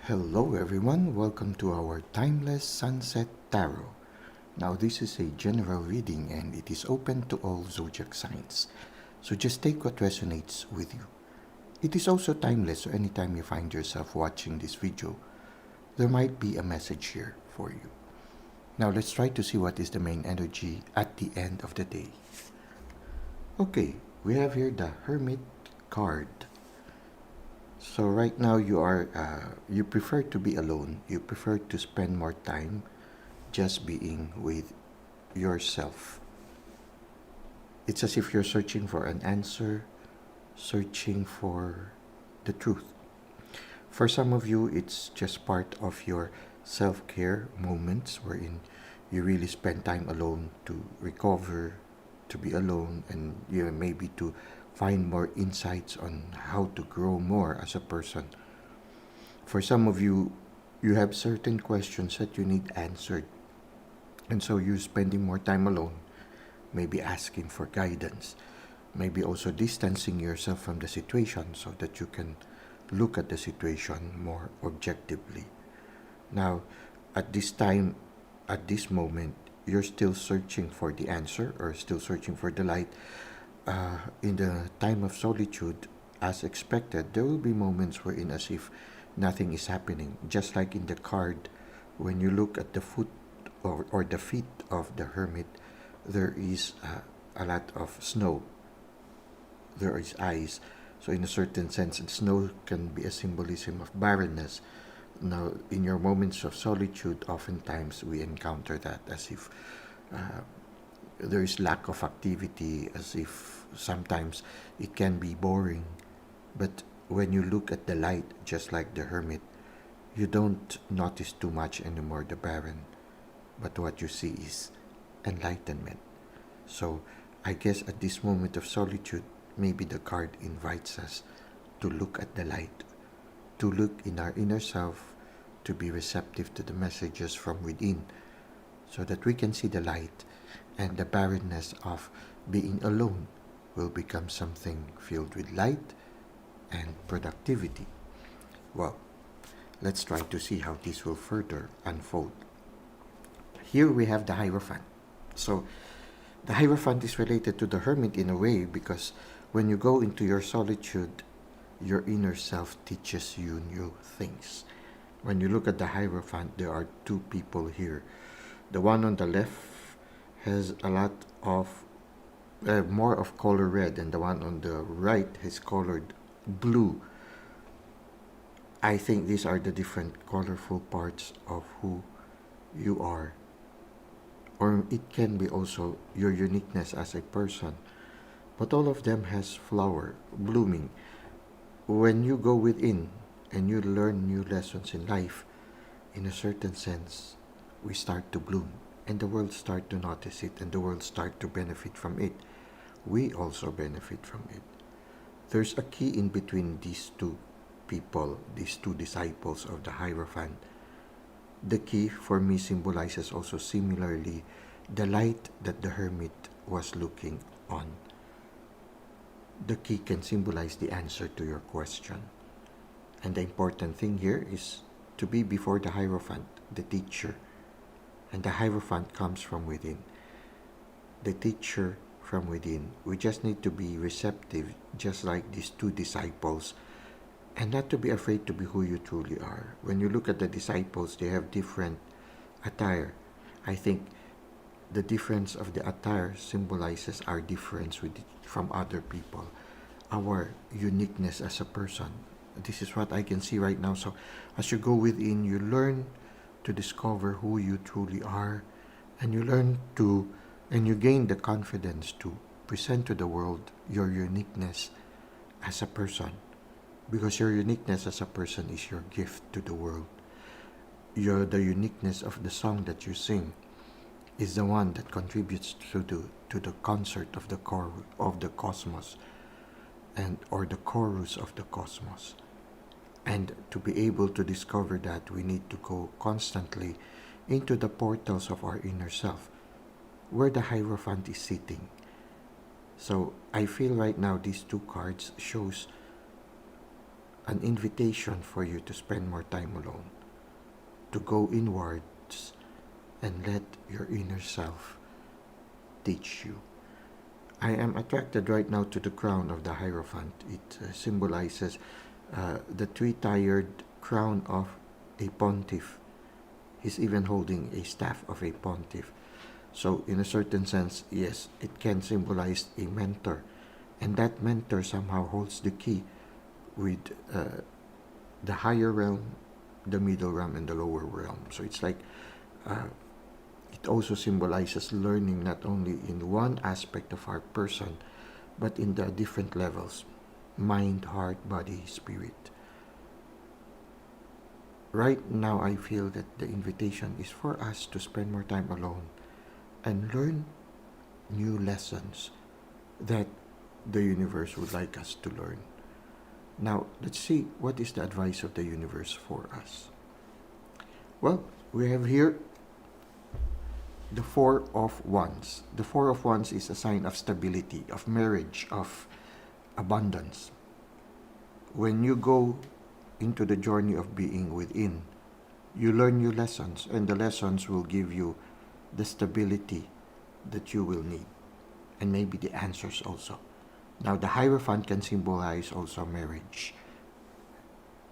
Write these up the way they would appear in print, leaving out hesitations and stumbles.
Hello everyone, welcome to our Timeless Sunset Tarot. Now this is a general reading and it is open to all zodiac signs. So just take what resonates with you. It is also timeless, so anytime you find yourself watching this video, there might be a message here for you. Now let's try to see what is the main energy at the end of the day. Okay, we have here the Hermit card. So right now you prefer to be alone. You prefer to spend more time just being with yourself. It's as if you're searching for an answer, searching for the truth. For some of you, it's just part of your self-care moments wherein you really spend time alone to recover, to be alone, and maybe to find more insights on how to grow more as a person. For some of you, you have certain questions that you need answered, and so you're spending more time alone, maybe asking for guidance, maybe also distancing yourself from the situation so that you can look at the situation more objectively. Now, at this time, at this moment, you're still searching for the answer or still searching for the light. In the time of solitude, as expected, there will be moments wherein as if nothing is happening. Just like in the card, when you look at the foot or the feet of the hermit, there is a lot of snow. There is ice. So in a certain sense, snow can be a symbolism of barrenness. Now, in your moments of solitude, oftentimes we encounter that as if there is lack of activity, as if sometimes it can be boring. But when you look at the light, just like the hermit, you don't notice too much anymore the barren, but what you see is enlightenment. So I guess at this moment of solitude, maybe the card invites us to look at the light, to look in our inner self, to be receptive to the messages from within, so that we can see the light, and the barrenness of being alone will become something filled with light and productivity. Well, let's try to see how this will further unfold. Here we have the Hierophant. So the Hierophant is related to the Hermit in a way because when you go into your solitude, your inner self teaches you new things. When you look at the Hierophant, there are two people here. The one on the left has a lot of more of color red, and the one on the right is colored blue. I think these are the different colorful parts of who you are, or it can be also your uniqueness as a person. But all of them has flower blooming. When you go within and you learn new lessons in life, in a certain sense, we start to bloom, and the world start to notice it, and the world start to benefit from it. We also benefit from it. There's a key in between these two people, these two disciples of the Hierophant. The key for me symbolizes also similarly the light that the hermit was looking on. The key can symbolize the answer to your question. And the important thing here is to be before the Hierophant, the teacher. And the Hierophant comes from within. The teacher from within. We just need to be receptive, just like these two disciples, and not to be afraid to be who you truly are. When you look at the disciples, they have different attire. I think the difference of the attire symbolizes our difference from other people, our uniqueness as a person. This is what I can see right now. So as you go within, you learn to discover who you truly are, and you learn to, and you gain the confidence to present to the world your uniqueness as a person, because your uniqueness as a person is your gift to the world. The uniqueness of the song that you sing is the one that contributes to the concert of the core of the cosmos, and or the chorus of the cosmos. And to be able to discover that, we need to go constantly into the portals of our inner self, where the Hierophant is sitting. So I feel right now these two cards shows an invitation for you to spend more time alone, to go inwards and let your inner self teach you. I am attracted right now to the crown of the Hierophant. It symbolizes the three-tiered crown of a pontiff. He's even holding a staff of a pontiff. So in a certain sense, yes, it can symbolize a mentor. And that mentor somehow holds the key with the higher realm, the middle realm, and the lower realm. So it's like it also symbolizes learning not only in one aspect of our person, but in the different levels: mind, heart, body, spirit. Right now, I feel that the invitation is for us to spend more time alone and learn new lessons that the universe would like us to learn. Now, let's see what is the advice of the universe for us. Well, we have here the Four of Wands. The Four of Wands is a sign of stability, of marriage, of abundance. When you go into the journey of being within, you learn new lessons, and the lessons will give you the stability that you will need, and maybe the answers also. Now, the Hierophant can symbolize also marriage.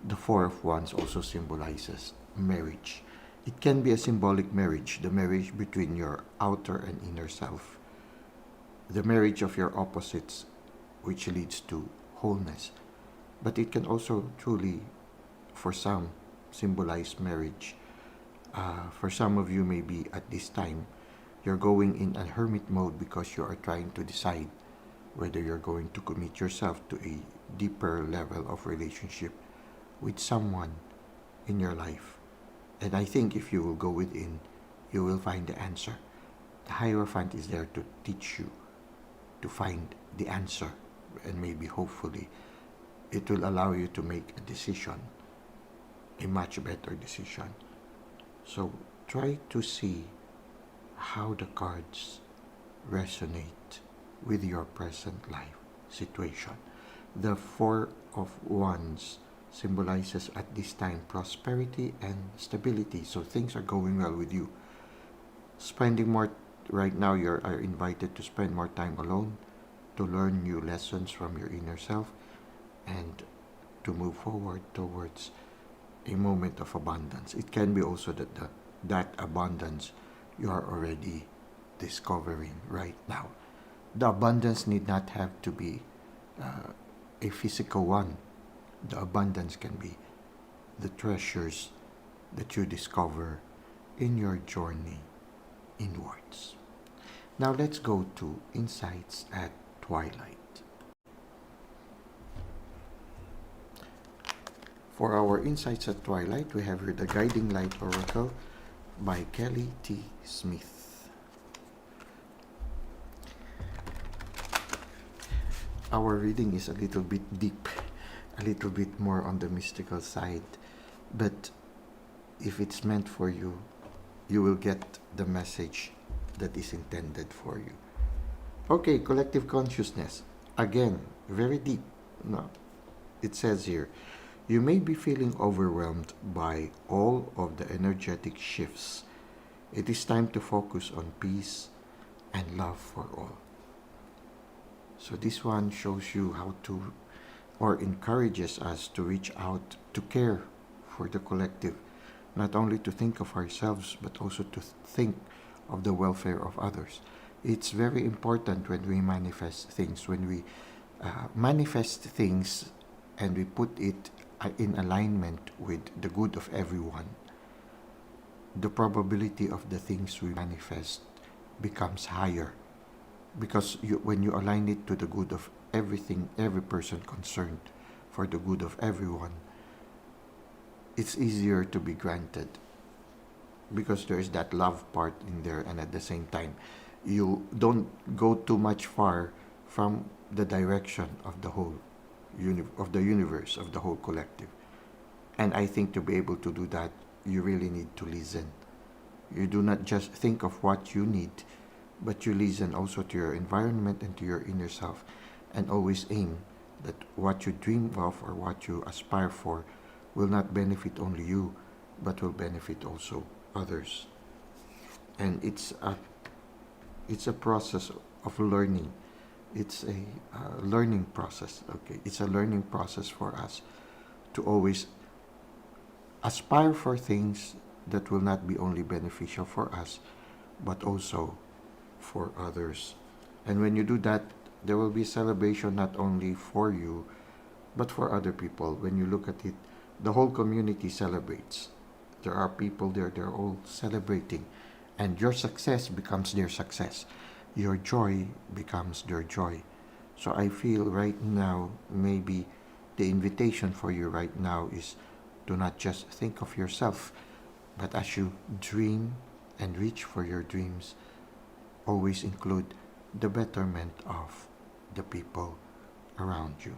The Four of Wands also symbolizes marriage. It can be a symbolic marriage, the marriage between your outer and inner self, the marriage of your opposites, which leads to wholeness. But it can also truly, for some, symbolize marriage. For some of you, maybe at this time, you're going in a hermit mode because you are trying to decide whether you're going to commit yourself to a deeper level of relationship with someone in your life. And I think if you will go within, you will find the answer. The Hierophant is there to teach you to find the answer, and maybe hopefully it will allow you to make a decision, a much better decision. So try to see how the cards resonate with your present life situation. The Four of Wands symbolizes at this time prosperity and stability. So things are going well with you. Spending more, right now you are invited to spend more time alone, to learn new lessons from your inner self, and to move forward towards a moment of abundance. It can be also that abundance you are already discovering right now. The abundance need not have to be a physical one. The abundance can be the treasures that you discover in your journey inwards. Now let's go to Insights at Twilight. For our Insights at Twilight, we have here the Guiding Light Oracle by Kelly T. Smith. Our reading is a little bit deep, a little bit more on the mystical side, but if it's meant for you, you will get the message that is intended for you. Okay, collective consciousness. Again, very deep. No, it says here, you may be feeling overwhelmed by all of the energetic shifts. It is time to focus on peace and love for all. So this one shows you how to, or encourages us to reach out, to care for the collective, not only to think of ourselves, but also to think of the welfare of others. It's very important when we manifest things, when we manifest things and we put it in alignment with the good of everyone, the probability of the things we manifest becomes higher, because when you align it to the good of everything, every person concerned, for the good of everyone, it's easier to be granted, because there is that love part in there, and at the same time you don't go too much far from the direction of the whole of the universe, of the whole collective. And I think to be able to do that, you really need to listen. You do not just think of what you need, but you listen also to your environment and to your inner self, and always aim that what you dream of or what you aspire for will not benefit only you, but will benefit also others. And it's a process of learning. It's a learning process. Okay, it's a learning process for us to always aspire for things that will not be only beneficial for us, but also for others. And when you do that, there will be celebration not only for you, but for other people. When you look at it, the whole community celebrates. There are people there, they're all celebrating. And your success becomes their success. Your joy becomes their joy. So I feel right now, maybe the invitation for you right now is to not just think of yourself, but as you dream and reach for your dreams, always include the betterment of the people around you.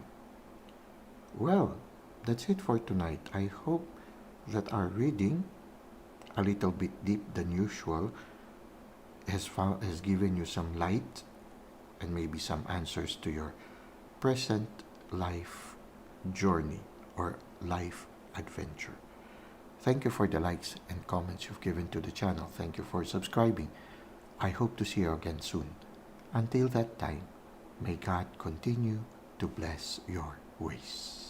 Well, that's it for tonight. I hope that our reading, a little bit deep than usual, has given you some light and maybe some answers to your present life journey or life adventure. Thank you for the likes and comments you've given to the channel. Thank you for subscribing. I hope to see you again soon. Until that time, may God continue to bless your ways.